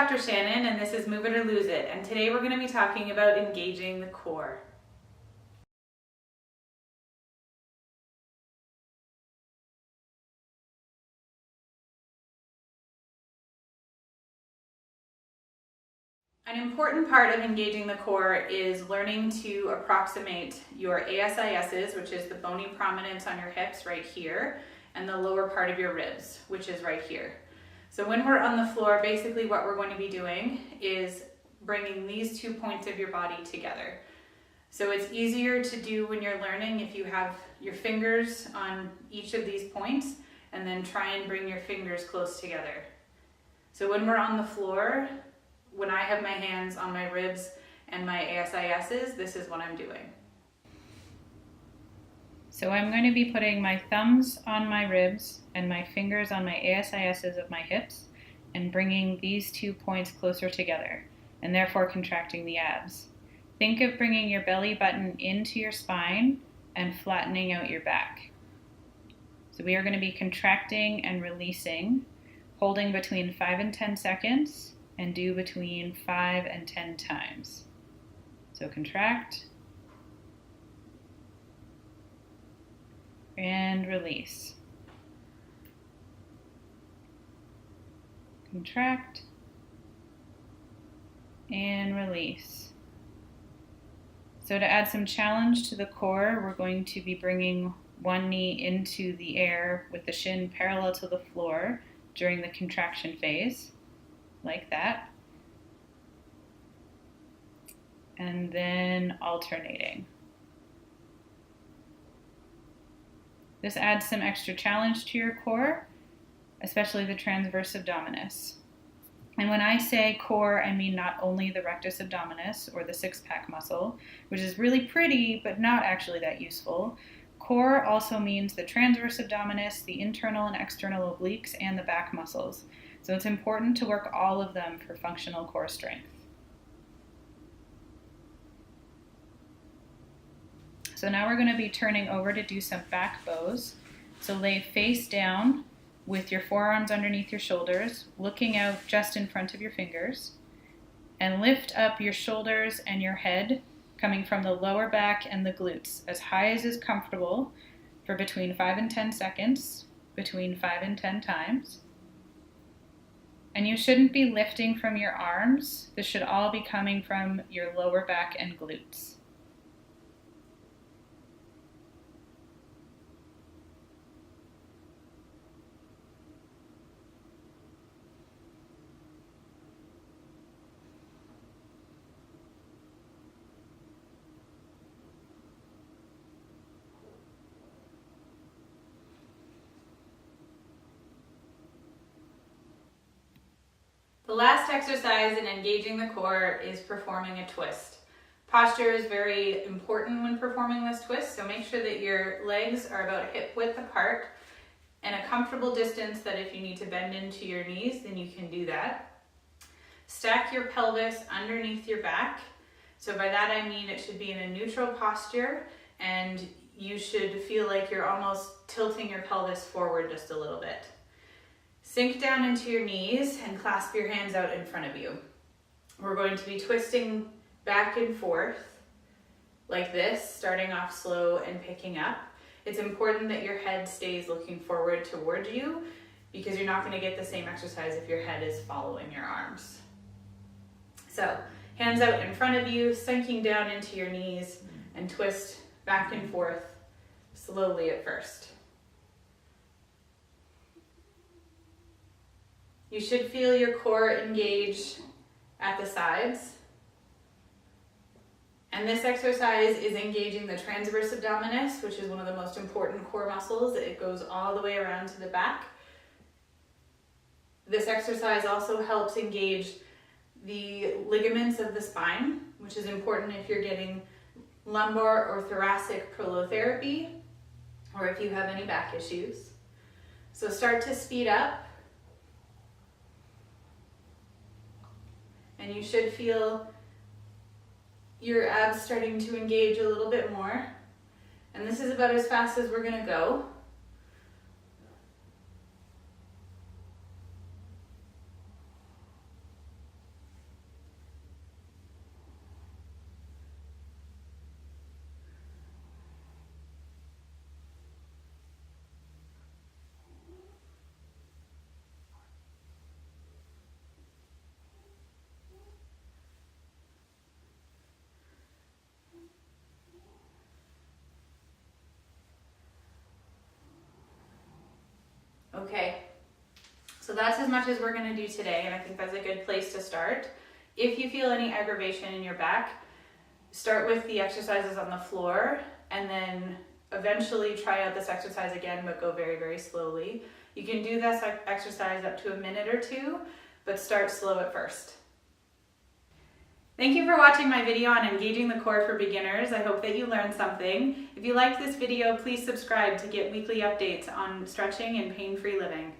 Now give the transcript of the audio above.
Dr. Shannon, and this is Move It or Lose It, and today we're going to be talking about engaging the core. An important part of engaging the core is learning to approximate your ASISs, which is the bony prominence on your hips right here, and the lower part of your ribs, which is right here. So when we're on the floor, basically what we're going to be doing is bringing these 2 points of your body together. So it's easier to do when you're learning if you have your fingers on each of these points and then try and bring your fingers close together. So when we're on the floor, when I have my hands on my ribs and my ASISs, this is what I'm doing. So I'm going to be putting my thumbs on my ribs and my fingers on my ASISs of my hips and bringing these 2 points closer together and therefore contracting the abs. Think of bringing your belly button into your spine and flattening out your back. So we are going to be contracting and releasing, holding between 5 and 10 seconds, and do between 5 and 10 times. So contract and release. Contract and release. So to add some challenge to the core, we're going to be bringing one knee into the air with the shin parallel to the floor during the contraction phase, like that, and then alternating. This adds some extra challenge to your core, especially the transverse abdominis. And when I say core, I mean not only the rectus abdominis, or the six-pack muscle, which is really pretty but not actually that useful. Core also means the transverse abdominis, the internal and external obliques, and the back muscles. So it's important to work all of them for functional core strength. So now we're going to be turning over to do some back bows. So lay face down with your forearms underneath your shoulders, looking out just in front of your fingers, and lift up your shoulders and your head, coming from the lower back and the glutes, as high as is comfortable for between 5 and 10 seconds, between 5 and 10 times. And you shouldn't be lifting from your arms. This should all be coming from your lower back and glutes. The last exercise in engaging the core is performing a twist. Posture is very important when performing this twist, so make sure that your legs are about hip width apart and a comfortable distance that if you need to bend into your knees, then you can do that. Stack your pelvis underneath your back. So by that I mean it should be in a neutral posture, and you should feel like you're almost tilting your pelvis forward just a little bit. Sink down into your knees and clasp your hands out in front of you. We're going to be twisting back and forth like this, starting off slow and picking up. It's important that your head stays looking forward towards you because you're not going to get the same exercise if your head is following your arms. So, hands out in front of you, sinking down into your knees, and twist back and forth slowly at first. You should feel your core engage at the sides. And this exercise is engaging the transverse abdominis, which is one of the most important core muscles. It goes all the way around to the back. This exercise also helps engage the ligaments of the spine, which is important if you're getting lumbar or thoracic prolotherapy, or if you have any back issues. So start to speed up. And you should feel your abs starting to engage a little bit more. And this is about as fast as we're going to go. that's as much as we're going to do today, and I think that's a good place to start. If you feel any aggravation in your back, start with the exercises on the floor and then eventually try out this exercise again, but go very, very slowly. You can do this exercise up to a minute or two, but start slow at first. Thank you for watching my video on engaging the core for beginners. I hope that you learned something. If you liked this video, please subscribe to get weekly updates on stretching and pain-free living.